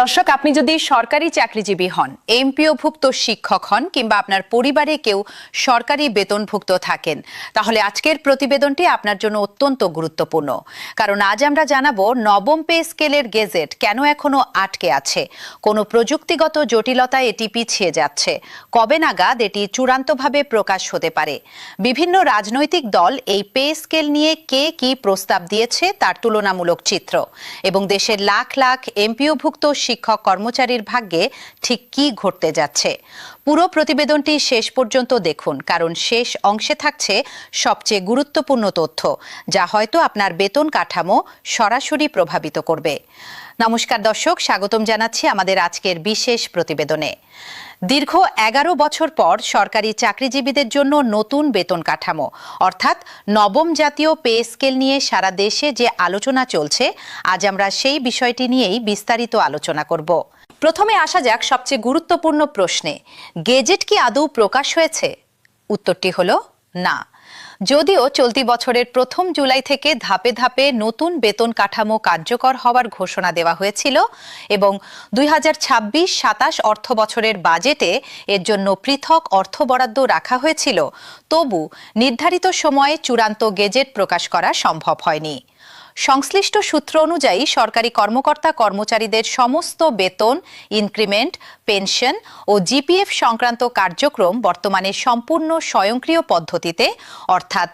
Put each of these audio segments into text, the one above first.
দর্শক, আপনি যদি সরকারি চাকরিজীবী হন, এমপিওভুক্ত শিক্ষক হন কিংবা আপনার পরিবারে কেউ সরকারি বেতনভুক্ত থাকেন, তাহলে আজকের প্রতিবেদনটি আপনার জন্য অত্যন্ত গুরুত্বপূর্ণ। কারণ আজ আমরা জানাবো নবম পে স্কেলের গেজেট কেন এখনো আটকে আছে, কোন প্রযুক্তিগত জটিলতায় এটি পিছিয়ে যাচ্ছে, কবে নাগাদ এটি চূড়ান্তভাবে প্রকাশ হতে পারে, বিভিন্ন রাজনৈতিক দল এই পে স্কেল নিয়ে কে কি প্রস্তাব দিয়েছে তার তুলনামূলক চিত্র, এবং দেশের লাখ লাখ এমপিওভুক্ত শিক্ষক কর্মচারীর ভাগ্যে ঠিক কি ঘটতে যাচ্ছে। পুরো প্রতিবেদনটি শেষ পর্যন্ত দেখুন, কারণ শেষ অংশে থাকছে সবচেয়ে গুরুত্বপূর্ণ তথ্য, যা হয়তো আপনার বেতন কাঠামো সরাসরি প্রভাবিত করবে। নমস্কার দর্শক, স্বাগতম জানাচ্ছি আমাদের আজকের বিশেষ প্রতিবেদনে। দীর্ঘ 11 বছর পর সরকারি চাকরিজীবীদের জন্য নতুন বেতন কাঠামো অর্থাৎ নবম জাতীয় পে স্কেল নিয়ে সারা দেশে যে আলোচনা চলছে, আজ আমরা সেই বিষয়টি নিয়েই বিস্তারিত আলোচনা করব। প্রথমে আসা যাক সবচেয়ে গুরুত্বপূর্ণ প্রশ্নে, গেজেট কি আদৌ প্রকাশ হয়েছে? উত্তরটি হলো না। যদিও চলতি বছরের 1 জুলাই থেকে ধাপে ধাপে নতুন বেতন কাঠামো কার্যকর হওয়ার ঘোষণা দেওয়া হয়েছিল এবং 2026-27 অর্থ বছরের বাজেটে এর জন্য পৃথক অর্থ বরাদ্দ রাখা হয়েছিল, তবু নির্ধারিত সময়ে চূড়ান্ত গেজেট প্রকাশ করা সম্ভব হয়নি। সংশ্লিষ্ট সূত্র অনুযায়ী সরকারি কর্মকর্তা কর্মচারীদের সমস্ত বেতন, ইনক্রিমেন্ট, পেনশন ও জিপিএফ সংক্রান্ত কার্যক্রম বর্তমানে সম্পূর্ণ স্বয়ংক্রিয় পদ্ধতিতে অর্থাৎ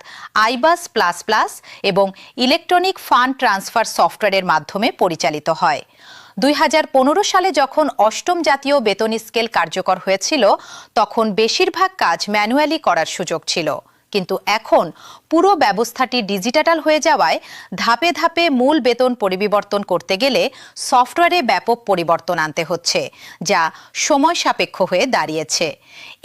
আইবাস প্লাস প্লাস এবং ইলেকট্রনিক ফান্ড ট্রান্সফার সফটওয়্যারের মাধ্যমে পরিচালিত হয়। 2015 সালে যখন অষ্টম জাতীয় বেতন স্কেল কার্যকর হয়েছিল, তখন বেশিরভাগ কাজ ম্যানুয়ালি করার সুযোগ ছিল, কিন্তু এখন পুরো ব্যবস্থাটি ডিজিটাল হয়ে যাওয়ায় ধাপে ধাপে মূল বেতন পরিবর্তন করতে গেলে সফটওয়্যারে ব্যাপক পরিবর্তন আনতে হচ্ছে, যা সময় সাপেক্ষ হয়ে দাঁড়িয়েছে।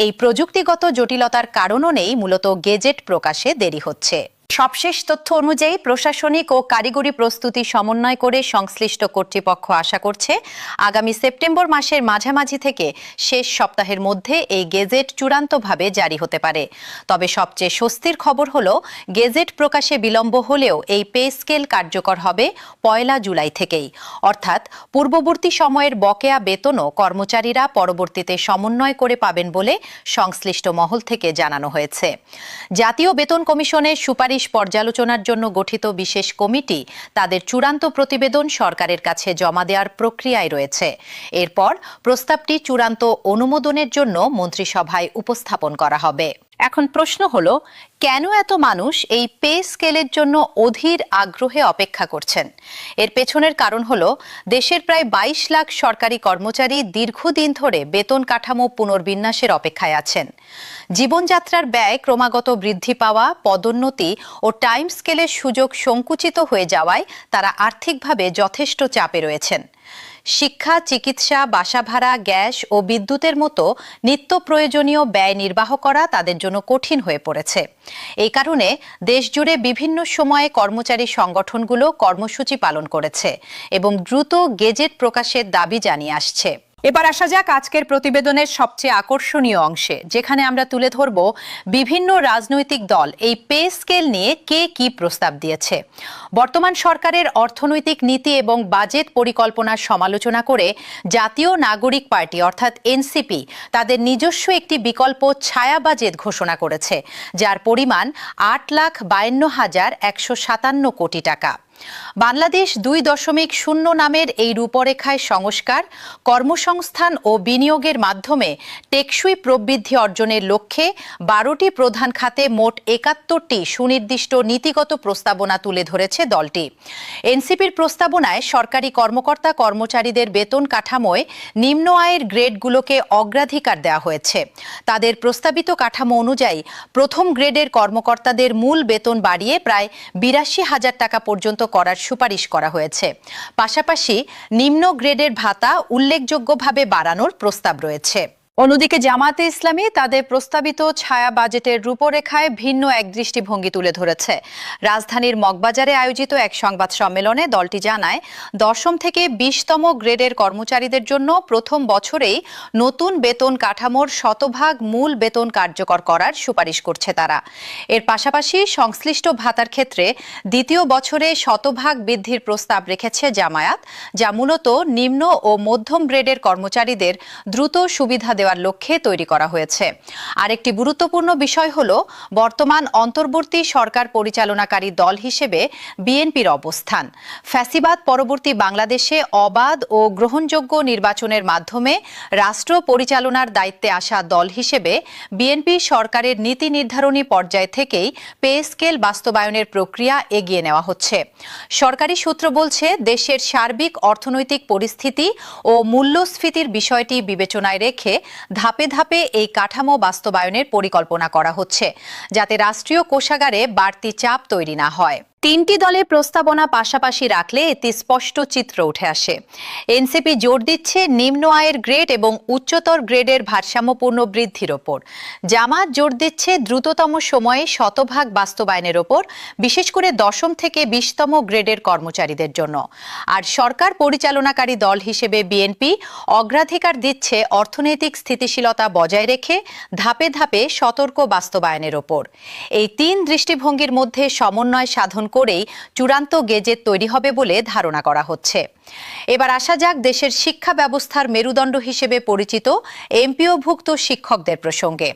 এই প্রযুক্তিগত জটিলতার কারণও নেই মূলত গেজেট প্রকাশে দেরি হচ্ছে। সবশেষ তথ্য অনুযায়ী প্রশাসনিক ও কারিগরি প্রস্তুতি সমন্বয় করে সংশ্লিষ্ট কর্তৃপক্ষ আশা করছে আগামী সেপ্টেম্বর মাসের মাঝামাঝি থেকে শেষ সপ্তাহের মধ্যে এই গেজেট চূড়ান্তভাবে জারি হতে পারে। তবে সবচেয়ে স্বস্তির খবর হলো, গেজেট প্রকাশে বিলম্ব হলেও এই পে স্কেল কার্যকর হবে 1 জুলাই থেকেই, অর্থাৎ পূর্ববর্তী সময়ের বকেয়া বেতনও কর্মচারীরা পরবর্তীতে সমন্বয় করে পাবেন বলে সংশ্লিষ্ট মহল থেকে জানানো হয়েছে। জাতীয় বেতন কমিশনের সুপারিশ পর্যালোচনার জন্য গঠিত বিশেষ কমিটি তাদের চূড়ান্ত প্রতিবেদন সরকারের কাছে জমা দেওয়ার প্রক্রিয়ায় রয়েছে। এরপর প্রস্তাবটি চূড়ান্ত অনুমোদনের জন্য মন্ত্রিসভায় উপস্থাপন করা হবে। এখন প্রশ্ন হলো, কেন এত মানুষ এই পে স্কেলের জন্য অধীর আগ্রহে অপেক্ষা করছেন? এর পেছনের কারণ হলো, দেশের প্রায় 22 লাখ সরকারি কর্মচারী দীর্ঘদিন ধরে বেতন কাঠামো পুনর্বিন্যাসের অপেক্ষায় আছেন। জীবনযাত্রার ব্যয় ক্রমাগত বৃদ্ধি পাওয়া, পদোন্নতি ও টাইম স্কেলের সুযোগ সংকুচিত হয়ে যাওয়ায় তারা আর্থিকভাবে যথেষ্ট চাপে রয়েছেন। শিক্ষা, চিকিৎসা, বাসা ভাড়া, গ্যাস ও বিদ্যুতের মতো নিত্য প্রয়োজনীয় ব্যয় নির্বাহ করা তাদের জন্য কঠিন হয়ে পড়েছে। এই কারণে দেশজুড়ে বিভিন্ন সময়ে কর্মচারী সংগঠনগুলো কর্মসূচি পালন করেছে এবং দ্রুত গেজেট প্রকাশের দাবি জানিয়ে আসছে। এবার আসা যাক আজকের প্রতিবেদনের সবচেয়ে আকর্ষণীয় অংশে, যেখানে আমরা তুলে ধরব বিভিন্ন রাজনৈতিক দল এই পে স্কেল নিয়ে কে কি প্রস্তাব দিয়েছে। বর্তমান সরকারের অর্থনৈতিক নীতি এবং বাজেট পরিকল্পনার সমালোচনা করে জাতীয় নাগরিক পার্টি অর্থাৎ এনসিপি তাদের নিজস্ব একটি বিকল্প ছায়া বাজেট ঘোষণা করেছে, যার পরিমাণ 8,52,157 কোটি টাকা। বাংলাদেশ 2.0 নামের এই রূপরেখায় সংস্কার, কর্মসংস্থান ও বিনিয়োগের মাধ্যমে টেকসই প্রবৃদ্ধি অর্জনের লক্ষ্যে 12টি প্রধান খাতে মোট 71টি সুনির্দিষ্ট নীতিগত প্রস্তাবনা তুলে ধরেছে দলটি। এনসিপির প্রস্তাবনায় সরকারি কর্মকর্তা কর্মচারীদের বেতন কাঠামোয় নিম্ন আয়ের গ্রেডগুলোকে অগ্রাধিকার দেওয়া হয়েছে। তাদের প্রস্তাবিত কাঠামো অনুযায়ী প্রথম গ্রেডের কর্মকর্তাদের মূল বেতন বাড়িয়ে প্রায় 82,000 টাকা পর্যন্ত করার সুপারিশ করা হয়েছে। পাশাপাশি নিম্ন গ্রেডের ভাতা উল্লেখযোগ্যভাবে বাড়ানোর প্রস্তাব রয়েছে। অন্যদিকে জামায়াতে ইসলামী তাদের প্রস্তাবিত ছায়া বাজেটের রূপরেখায় ভিন্ন এক দৃষ্টিভঙ্গি তুলে ধরেছে। রাজধানীর মগবাজারে আয়োজিত এক সংবাদ সম্মেলনে দলটি জানায়, ১০ম থেকে ২০তম গ্রেডের কর্মচারীদের জন্য প্রথম বছরেই নতুন বেতন কাঠামোর শতভাগ মূল বেতন কার্যকর করার সুপারিশ করছে তারা। এর পাশাপাশি সংশ্লিষ্ট ভাতার ক্ষেত্রে দ্বিতীয় বছরে শতভাগ বৃদ্ধির প্রস্তাব রেখেছে জামায়াত, যা মূলত নিম্ন ও মধ্যম গ্রেডের কর্মচারীদের দ্রুত সুবিধা দেওয়ার লক্ষ্যে তৈরি করা হয়েছে। আরেকটি গুরুত্বপূর্ণ বিষয় হলো বর্তমান অন্তর্বর্তী সরকার পরিচালনাকারী দল হিসেবে বিএনপির অবস্থান। ফ্যাসিবাদ পরবর্তী বাংলাদেশে অবাধ ও গ্রহণযোগ্য নির্বাচনের মাধ্যমে রাষ্ট্র পরিচালনার দায়িত্বে আসা দল হিসেবে বিএনপি সরকারের নীতি নির্ধারণী পর্যায় থেকেই পে স্কেল বাস্তবায়নের প্রক্রিয়া এগিয়ে নেওয়া হচ্ছে। সরকারি সূত্র বলছে, দেশের সার্বিক অর্থনৈতিক পরিস্থিতি ও মূল্যস্ফীতির বিষয়টি বিবেচনায় রেখে ধাপে ধাপে এই কাঠামো বাস্তবায়নের পরিকল্পনা করা হচ্ছে, যাতে রাষ্ট্রীয় কোষাগারে বাড়তি চাপ তৈরি না হয়। তিনটি দলের প্রস্তাবনা পাশাপাশি রাখলে এতে স্পষ্ট চিত্র উঠে আসে। এনসিপি জোর দিচ্ছে নিম্ন আয়ের গ্রেড এবং উচ্চতর গ্রেডের ভারসাম্যপূর্ণ বৃদ্ধির ওপর। জামায়াত জোর দিচ্ছে দ্রুততম সময়ে শতভাগ বাস্তবায়নের ওপর, বিশেষ করে ১০ম থেকে ২০তম গ্রেডের কর্মচারীদের জন্য। আর সরকার পরিচালনাকারী দল হিসেবে বিএনপি অগ্রাধিকার দিচ্ছে অর্থনৈতিক স্থিতিশীলতা বজায় রেখে ধাপে ধাপে সতর্ক বাস্তবায়নের ওপর। এই তিন দৃষ্টিভঙ্গির মধ্যে সমন্বয় সাধন করেই চূড়ান্ত গেজেট তৈরি হবে বলে ধারণা করা হচ্ছে। এবার আসা যাক দেশের শিক্ষা ব্যবস্থার মেরুদণ্ড হিসেবে পরিচিত এমপিওভুক্ত শিক্ষকদের প্রসঙ্গে।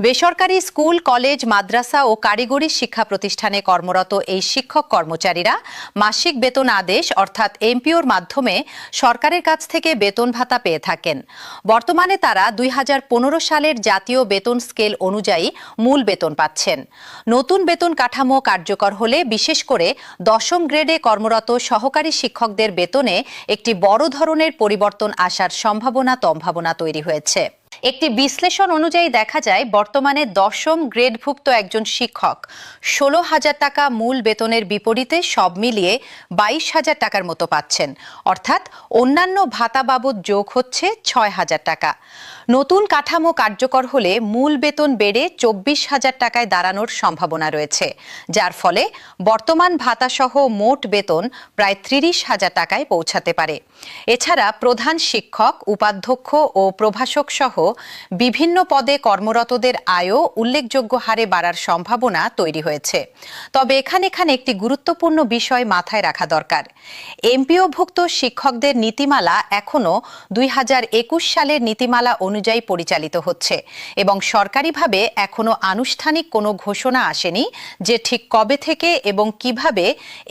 বেসরকারি স্কুল, কলেজ, মাদ্রাসা ও কারিগরি শিক্ষা প্রতিষ্ঠানে কর্মরত এই শিক্ষক কর্মচারীরা মাসিক বেতন আদেশ অর্থাৎ এমপিওর মাধ্যমে সরকারের কাছ থেকে বেতন ভাতা পেয়ে থাকেন। বর্তমানে তারা ২০১৫ সালের জাতীয় বেতন স্কেল অনুযায়ী মূল বেতন পাচ্ছেন। নতুন বেতন কাঠামো কার্যকর হলে বিশেষ করে ১০ম গ্রেডে কর্মরত সহকারী শিক্ষকদের বেতনে একটি বড় ধরনের পরিবর্তন আসার সম্ভাবনা তৈরি হয়েছে। একটি বিশ্লেষণ অনুযায়ী দেখা যায়, বর্তমানে ১০ম গ্রেডভুক্ত একজন শিক্ষক ১৬,০০০ টাকা মূল বেতনের বিপরীতে সব মিলিয়ে ২২,০০০ টাকার মতো পাচ্ছেন, অর্থাৎ অন্যান্য ভাতা বাবদ যোগ হচ্ছে ৬,০০০ টাকা। নতুন কাঠামো কার্যকর হলে মূল বেতন বেড়ে ২৪,০০০ টাকায় দাঁড়ানোর সম্ভাবনা রয়েছে, যার ফলে বর্তমান ভাতাসহ মোট বেতন প্রায় ৩০,০০০ টাকায় পৌঁছাতে পারে। এছাড়া প্রধান শিক্ষক, উপাধ্যক্ষ ও প্রভাষক সহ বিভিন্ন পদে কর্মরতদের আয়ও উল্লেখযোগ্য হারে বাড়ার সম্ভাবনা তৈরি হয়েছে। তবে এখানে একটি গুরুত্বপূর্ণ বিষয় মাথায় রাখা দরকার। এমপিওভুক্ত শিক্ষকদের নীতিমালা এখনো ২০২১ সালের নীতিমালা অনুযায়ী পরিচালিত হচ্ছে এবং সরকারিভাবে এখনো আনুষ্ঠানিক কোনো ঘোষণা আসেনি যে ঠিক কবে থেকে এবং কিভাবে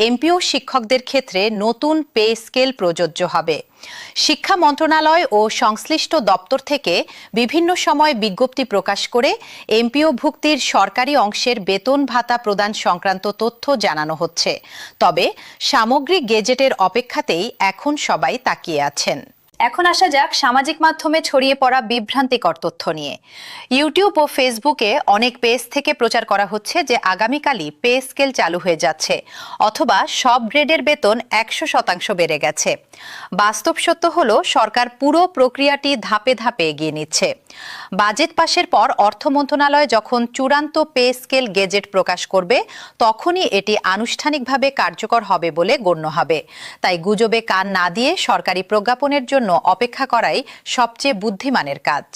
এমপিও শিক্ষকদের ক্ষেত্রে নতুন পে স্কেল প্রযোজ্য হবে। শিক্ষা মন্ত্রণালয় ও সংশ্লিষ্ট দপ্তর থেকে বিভিন্ন সময় বিজ্ঞপ্তি প্রকাশ করে এমপিও ভুক্তির সরকারি অংশের বেতন ভাতা প্রদান সংক্রান্ত তথ্য জানানো হচ্ছে। তবে সামগ্রিক গেজেটের অপেক্ষাতেই এখন সবাই তাকিয়ে আছেন। এখন আসা যাক সামাজিক মাধ্যমে ছড়িয়ে পড়া বিভ্রান্তিকর তথ্য নিয়ে। ইউটিউব ও ফেসবুকে অনেক পেজ থেকে প্রচার করা হচ্ছে যে আগামীকালই পে স্কেল চালু হয়ে যাচ্ছে অথবা সব গ্রেডের বেতন ১০০% বেড়ে গেছে। বাস্তব সত্য হলো, সরকার পুরো প্রক্রিয়াটি ধাপে ধাপে এগিয়ে নিচ্ছে। বাজেট পাশের পর অর্থ মন্ত্রণালয় যখন চূড়ান্ত পে স্কেল গেজেট প্রকাশ করবে, তখনই এটি আনুষ্ঠানিকভাবে কার্যকর হবে বলে গণ্য হবে। তাই গুজবে কান না দিয়ে সরকারি প্রজ্ঞাপনের জন্য অপেক্ষা করাই সবচেয়ে বুদ্ধিমানের কাজ।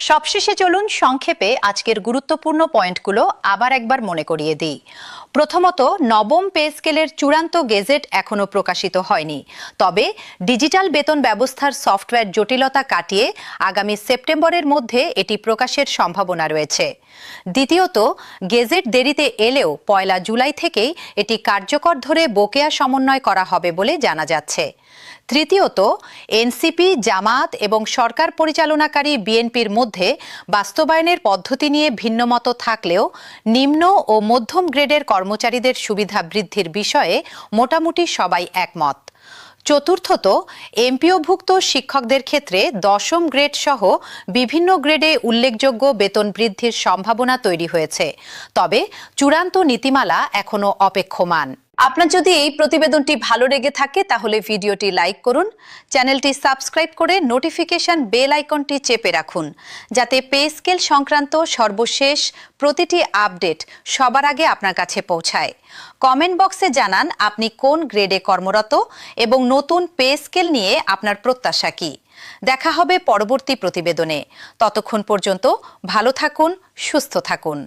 সবশেষে চলুন সংক্ষেপে আজকের গুরুত্বপূর্ণ পয়েন্টগুলো আবার একবার মনে করিয়ে দিই। প্রথমত, নবম পে স্কেলের চূড়ান্ত গেজেট এখনো প্রকাশিত হয়নি। তবে ডিজিটাল বেতন ব্যবস্থার সফটওয়্যার জটিলতা কাটিয়ে আগামী সেপ্টেম্বরের মধ্যে এটি প্রকাশের সম্ভাবনা রয়েছে। দ্বিতীয়ত, গেজেট দেরিতে এলেও ১ জুলাই থেকেই এটি কার্যকর ধরে বকেয়া সমন্বয় করা হবে বলে জানা যাচ্ছে। তৃতীয়ত, এনসিপি, জামায়াত এবং সরকার পরিচালনাকারী বিএনপির মধ্যে বাস্তবায়নের পদ্ধতি নিয়ে ভিন্নমত থাকলেও নিম্ন ও মধ্যম গ্রেডের কর্মচারীদের সুবিধা বৃদ্ধির বিষয়ে মোটামুটি সবাই একমত। চতুর্থত, এমপিওভুক্ত শিক্ষকদের ক্ষেত্রে ১০ম গ্রেড সহ বিভিন্ন গ্রেডে উল্লেখযোগ্য বেতন বৃদ্ধির সম্ভাবনা তৈরি হয়েছে। তবে চূড়ান্ত নীতিমালা এখনো অপেক্ষমান। আপনার যদি এই প্রতিবেদনটি ভালো লেগে থাকে তাহলে ভিডিওটি লাইক করুন, চ্যানেলটি সাবস্ক্রাইব করে নোটিফিকেশন বেল আইকনটি চেপে রাখুন, যাতে পে স্কেল সংক্রান্ত সর্বশেষ প্রতিটি আপডেট সবার আগে আপনার কাছে পৌঁছায়। কমেন্ট বক্সে জানান আপনি কোন গ্রেডে কর্মরত এবং নতুন পে স্কেল নিয়ে আপনার প্রত্যাশা কি। দেখা হবে পরবর্তী প্রতিবেদনে। ততক্ষণ পর্যন্ত ভালো থাকুন, সুস্থ থাকুন।